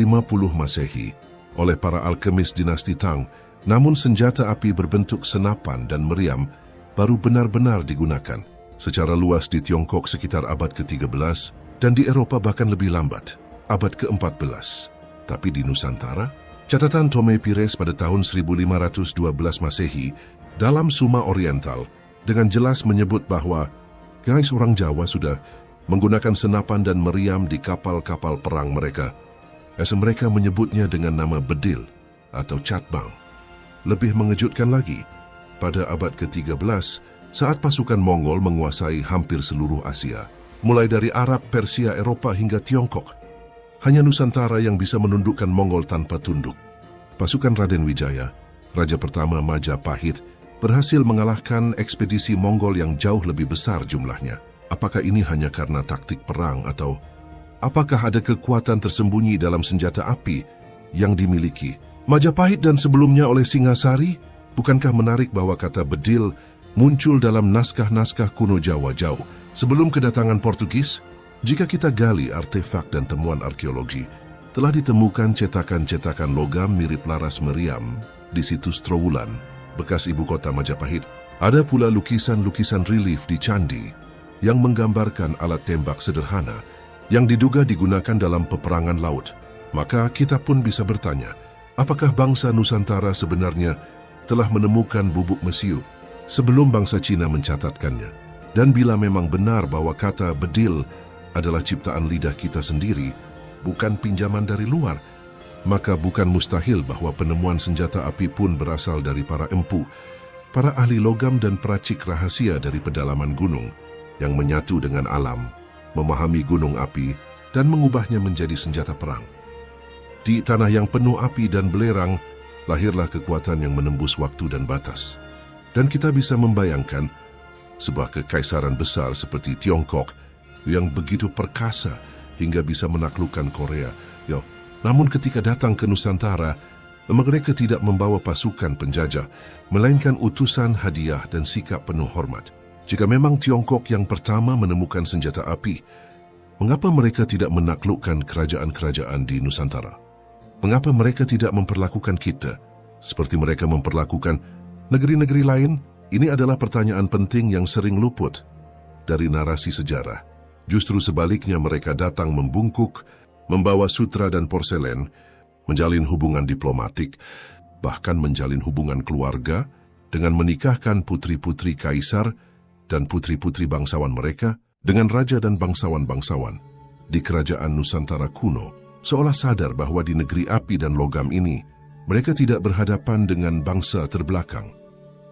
Masehi oleh para alkemis dinasti Tang, namun senjata api berbentuk senapan dan meriam baru benar-benar digunakan secara luas di Tiongkok sekitar abad ke-13 dan di Eropa bahkan lebih lambat, abad ke-14. Tapi di Nusantara, catatan Tome Pires pada tahun 1512 Masehi dalam Suma Oriental dengan jelas menyebut bahwa guys orang Jawa sudah menggunakan senapan dan meriam di kapal-kapal perang mereka. Mereka menyebutnya dengan nama bedil atau catbang. Lebih mengejutkan lagi, pada abad ke-13, saat pasukan Mongol menguasai hampir seluruh Asia, mulai dari Arab, Persia, Eropa hingga Tiongkok, hanya Nusantara yang bisa menundukkan Mongol tanpa tunduk. Pasukan Raden Wijaya, Raja pertama Majapahit, berhasil mengalahkan ekspedisi Mongol yang jauh lebih besar jumlahnya. Apakah ini hanya karena taktik perang atau apakah ada kekuatan tersembunyi dalam senjata api yang dimiliki Majapahit dan sebelumnya oleh Singasari? Bukankah menarik bahwa kata bedil muncul dalam naskah-naskah kuno Jawa jauh sebelum kedatangan Portugis? Jika kita gali artefak dan temuan arkeologi, telah ditemukan cetakan-cetakan logam mirip laras meriam di situs Trowulan, bekas ibu kota Majapahit. Ada pula lukisan-lukisan relief di candi yang menggambarkan alat tembak sederhana yang diduga digunakan dalam peperangan laut. Maka kita pun bisa bertanya, apakah bangsa Nusantara sebenarnya telah menemukan bubuk mesiu sebelum bangsa Cina mencatatkannya? Dan bila memang benar bahwa kata bedil adalah ciptaan lidah kita sendiri, bukan pinjaman dari luar, maka bukan mustahil bahwa penemuan senjata api pun berasal dari para empu, para ahli logam dan peracik rahasia dari pedalaman gunung yang menyatu dengan alam, memahami gunung api, dan mengubahnya menjadi senjata perang. Di tanah yang penuh api dan belerang, lahirlah kekuatan yang menembus waktu dan batas. Dan kita bisa membayangkan sebuah kekaisaran besar seperti Tiongkok yang begitu perkasa hingga bisa menaklukkan Korea. Namun ketika datang ke Nusantara, mereka tidak membawa pasukan penjajah, melainkan utusan hadiah dan sikap penuh hormat. Jika memang Tiongkok yang pertama menemukan senjata api, mengapa mereka tidak menaklukkan kerajaan-kerajaan di Nusantara? Mengapa mereka tidak memperlakukan kita seperti mereka memperlakukan negeri-negeri lain? Ini adalah pertanyaan penting yang sering luput dari narasi sejarah. Justru sebaliknya, mereka datang membungkuk, membawa sutra dan porselen, menjalin hubungan diplomatik, bahkan menjalin hubungan keluarga dengan menikahkan putri-putri kaisar dan putri-putri bangsawan mereka dengan raja dan bangsawan-bangsawan di kerajaan Nusantara kuno, seolah sadar bahwa di negeri api dan logam ini, mereka tidak berhadapan dengan bangsa terbelakang,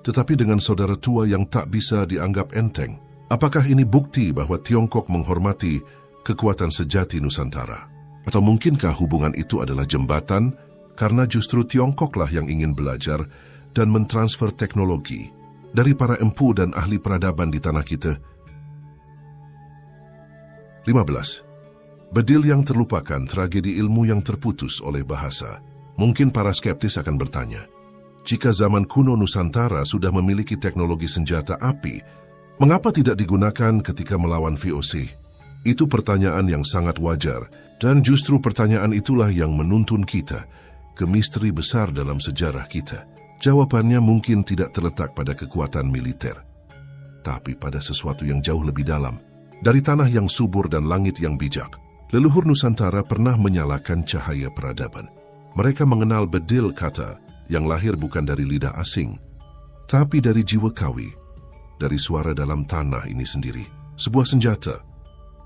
tetapi dengan saudara tua yang tak bisa dianggap enteng. Apakah ini bukti bahwa Tiongkok menghormati kekuatan sejati Nusantara? Atau mungkinkah hubungan itu adalah jembatan karena justru Tiongkoklah yang ingin belajar dan mentransfer teknologi dari para empu dan ahli peradaban di tanah kita? 15. Bedil yang terlupakan, tragedi ilmu yang terputus oleh bahasa. Mungkin para skeptis akan bertanya, jika zaman kuno Nusantara sudah memiliki teknologi senjata api, mengapa tidak digunakan ketika melawan VOC? Itu pertanyaan yang sangat wajar, dan justru pertanyaan itulah yang menuntun kita ke misteri besar dalam sejarah kita? Jawabannya mungkin tidak terletak pada kekuatan militer, tapi pada sesuatu yang jauh lebih dalam. Dari tanah yang subur dan langit yang bijak, leluhur Nusantara pernah menyalakan cahaya peradaban. Mereka mengenal bedil kata yang lahir bukan dari lidah asing, tapi dari jiwa Kawi, dari suara dalam tanah ini sendiri. Sebuah senjata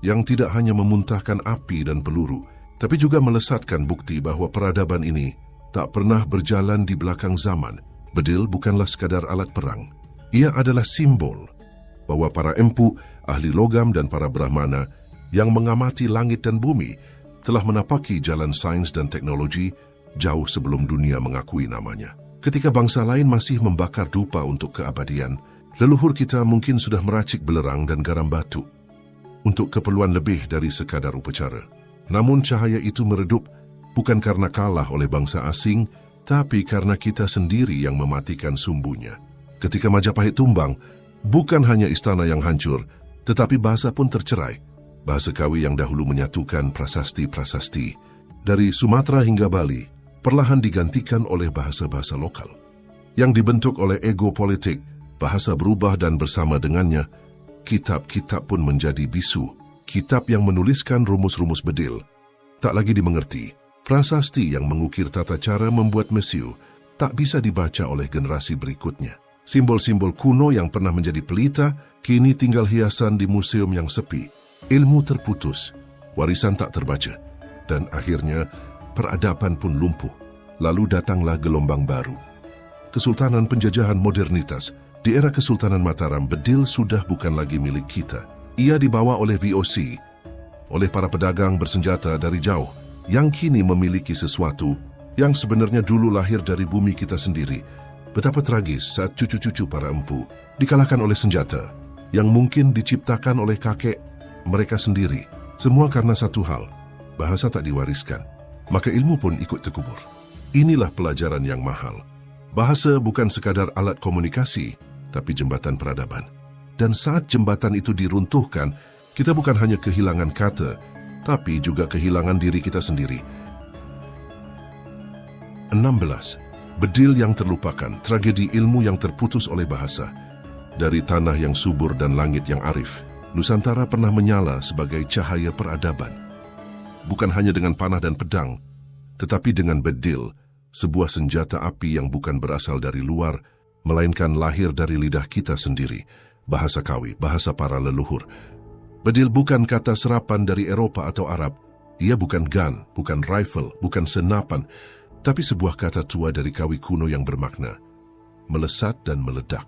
yang tidak hanya memuntahkan api dan peluru, tapi juga melesatkan bukti bahwa peradaban ini tak pernah berjalan di belakang zaman. Bedil bukanlah sekadar alat perang. Ia adalah simbol bahwa para empu, ahli logam dan para brahmana yang mengamati langit dan bumi telah menapaki jalan sains dan teknologi jauh sebelum dunia mengakui namanya. Ketika bangsa lain masih membakar dupa untuk keabadian, leluhur kita mungkin sudah meracik belerang dan garam batu untuk keperluan lebih dari sekadar upacara. Namun cahaya itu meredup bukan karena kalah oleh bangsa asing, tapi karena kita sendiri yang mematikan sumbunya. Ketika Majapahit tumbang, bukan hanya istana yang hancur, tetapi bahasa pun tercerai. Bahasa Kawi yang dahulu menyatukan prasasti-prasasti dari Sumatera hingga Bali perlahan digantikan oleh bahasa-bahasa lokal. Yang dibentuk oleh ego politik, bahasa berubah dan bersama dengannya, kitab-kitab pun menjadi bisu. Kitab yang menuliskan rumus-rumus bedil tak lagi dimengerti. Prasasti yang mengukir tata cara membuat mesiu tak bisa dibaca oleh generasi berikutnya. Simbol-simbol kuno yang pernah menjadi pelita kini tinggal hiasan di museum yang sepi. Ilmu terputus, warisan tak terbaca, dan akhirnya peradaban pun lumpuh. Lalu datanglah gelombang baru. Kesultanan penjajahan modernitas. Di era Kesultanan Mataram, bedil sudah bukan lagi milik kita. Ia dibawa oleh VOC, oleh para pedagang bersenjata dari jauh, yang kini memiliki sesuatu yang sebenarnya dulu lahir dari bumi kita sendiri. Betapa tragis saat cucu-cucu para empu dikalahkan oleh senjata yang mungkin diciptakan oleh kakek mereka sendiri. Semua karena satu hal, bahasa tak diwariskan, maka ilmu pun ikut terkubur. Inilah pelajaran yang mahal. Bahasa bukan sekadar alat komunikasi, tapi jembatan peradaban. Dan saat jembatan itu diruntuhkan, kita bukan hanya kehilangan kata, tapi juga kehilangan diri kita sendiri. 16. Bedil yang terlupakan, tragedi ilmu yang terputus oleh bahasa. Dari tanah yang subur dan langit yang arif, Nusantara pernah menyala sebagai cahaya peradaban. Bukan hanya dengan panah dan pedang, tetapi dengan bedil, sebuah senjata api yang bukan berasal dari luar, melainkan lahir dari lidah kita sendiri. Bahasa Kawi, bahasa para leluhur. Bedil bukan kata serapan dari Eropa atau Arab. Ia bukan gun, bukan rifle, bukan senapan, tapi sebuah kata tua dari Kawi kuno yang bermakna melesat dan meledak.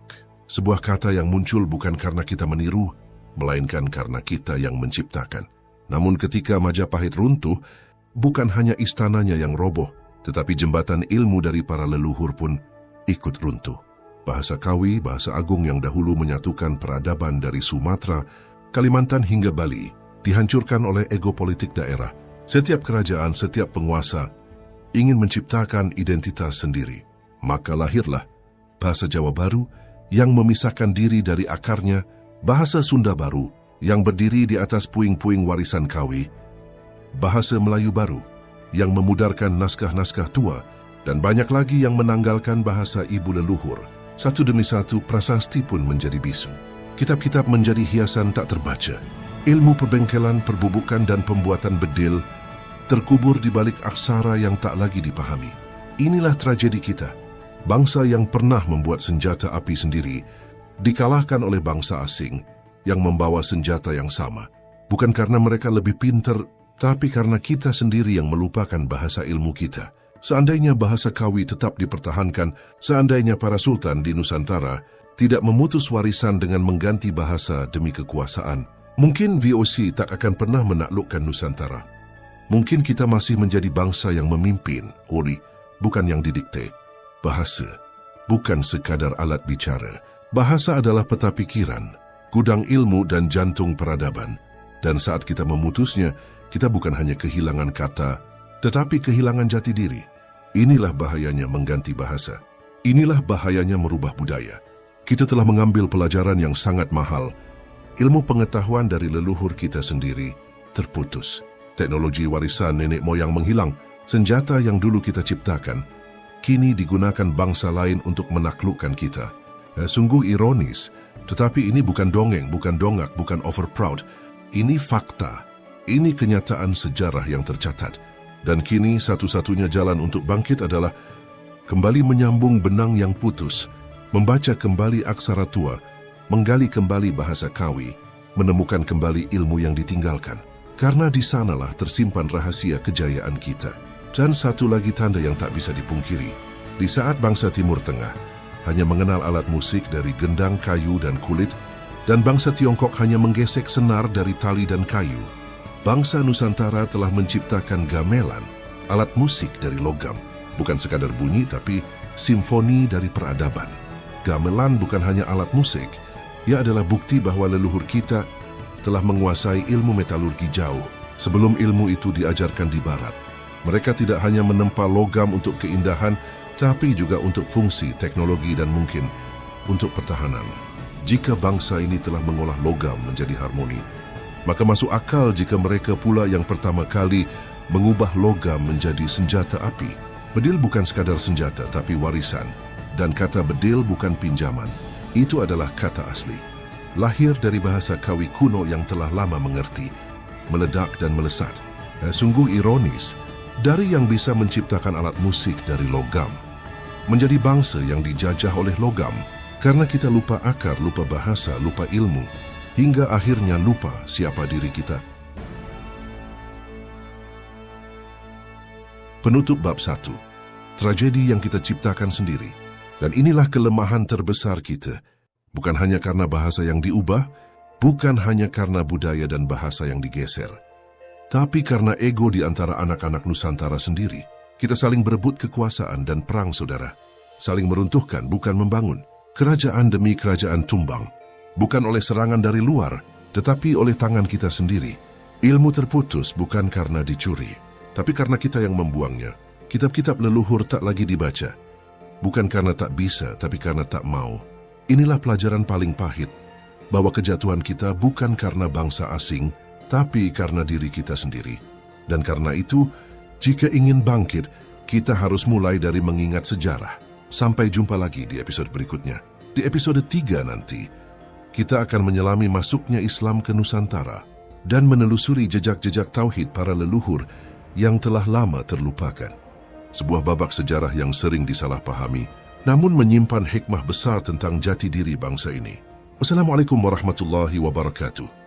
Sebuah kata yang muncul bukan karena kita meniru, melainkan karena kita yang menciptakan. Namun ketika Majapahit runtuh, bukan hanya istananya yang roboh, tetapi jembatan ilmu dari para leluhur pun ikut runtuh. Bahasa Kawi, bahasa agung yang dahulu menyatukan peradaban dari Sumatera, Kalimantan hingga Bali, dihancurkan oleh ego politik daerah. Setiap kerajaan, setiap penguasa ingin menciptakan identitas sendiri. Maka lahirlah bahasa Jawa baru yang memisahkan diri dari akarnya, bahasa Sunda baru yang berdiri di atas puing-puing warisan Kawi, bahasa Melayu baru yang memudarkan naskah-naskah tua, dan banyak lagi yang menanggalkan bahasa ibu leluhur. Satu demi satu prasasti pun menjadi bisu. Kitab-kitab menjadi hiasan tak terbaca. Ilmu perbengkelan, perbubukan dan pembuatan bedil terkubur di balik aksara yang tak lagi dipahami. Inilah tragedi kita. Bangsa yang pernah membuat senjata api sendiri dikalahkan oleh bangsa asing yang membawa senjata yang sama. Bukan karena mereka lebih pintar, tapi karena kita sendiri yang melupakan bahasa ilmu kita. Seandainya bahasa Kawi tetap dipertahankan, seandainya para sultan di Nusantara tidak memutus warisan dengan mengganti bahasa demi kekuasaan, mungkin VOC tak akan pernah menaklukkan Nusantara. Mungkin kita masih menjadi bangsa yang memimpin, Ori, bukan yang didikte. Bahasa bukan sekadar alat bicara. Bahasa adalah peta pikiran, gudang ilmu dan jantung peradaban. Dan saat kita memutusnya, kita bukan hanya kehilangan kata, tetapi kehilangan jati diri. Inilah bahayanya mengganti bahasa. Inilah bahayanya merubah budaya. Kita telah mengambil pelajaran yang sangat mahal. Ilmu pengetahuan dari leluhur kita sendiri terputus. Teknologi warisan nenek moyang menghilang. Senjata yang dulu kita ciptakan, kini digunakan bangsa lain untuk menaklukkan kita. Sungguh ironis, tetapi ini bukan dongeng, bukan dongak, bukan overproud. Ini fakta, ini kenyataan sejarah yang tercatat. Dan kini satu-satunya jalan untuk bangkit adalah kembali menyambung benang yang putus, membaca kembali aksara tua, menggali kembali bahasa Kawi, menemukan kembali ilmu yang ditinggalkan. Karena di sanalah tersimpan rahasia kejayaan kita. Dan satu lagi tanda yang tak bisa dipungkiri, di saat bangsa Timur Tengah hanya mengenal alat musik dari gendang, kayu, dan kulit, dan bangsa Tiongkok hanya menggesek senar dari tali dan kayu, bangsa Nusantara telah menciptakan gamelan, alat musik dari logam. Bukan sekadar bunyi, tapi simfoni dari peradaban. Gamelan bukan hanya alat musik, ia adalah bukti bahwa leluhur kita telah menguasai ilmu metalurgi jauh sebelum ilmu itu diajarkan di barat. Mereka tidak hanya menempa logam untuk keindahan, tapi juga untuk fungsi, teknologi, dan mungkin untuk pertahanan. Jika bangsa ini telah mengolah logam menjadi harmoni, maka masuk akal jika mereka pula yang pertama kali mengubah logam menjadi senjata api. Bedil bukan sekadar senjata, tapi warisan. Dan kata bedil bukan pinjaman. Itu adalah kata asli. Lahir dari bahasa Kawi kuno yang telah lama mengerti, meledak dan melesat. Sungguh ironis, dari yang bisa menciptakan alat musik dari logam, menjadi bangsa yang dijajah oleh logam, karena kita lupa akar, lupa bahasa, lupa ilmu, hingga akhirnya lupa siapa diri kita. Penutup bab 1. Tragedi yang kita ciptakan sendiri. Dan inilah kelemahan terbesar kita. Bukan hanya karena bahasa yang diubah, bukan hanya karena budaya dan bahasa yang digeser, tapi karena ego di antara anak-anak Nusantara sendiri. Kita saling berebut kekuasaan dan perang saudara. Saling meruntuhkan, bukan membangun. Kerajaan demi kerajaan tumbang. Bukan oleh serangan dari luar, tetapi oleh tangan kita sendiri. Ilmu terputus bukan karena dicuri, tapi karena kita yang membuangnya. Kitab-kitab leluhur tak lagi dibaca. Bukan karena tak bisa, tapi karena tak mau. Inilah pelajaran paling pahit, bahwa kejatuhan kita bukan karena bangsa asing, tapi karena diri kita sendiri. Dan karena itu, jika ingin bangkit, kita harus mulai dari mengingat sejarah. Sampai jumpa lagi di episode berikutnya. Di episode 3 nanti, kita akan menyelami masuknya Islam ke Nusantara dan menelusuri jejak-jejak tauhid para leluhur yang telah lama terlupakan. Sebuah babak sejarah yang sering disalahpahami, namun menyimpan hikmah besar tentang jati diri bangsa ini. Wassalamualaikum warahmatullahi wabarakatuh.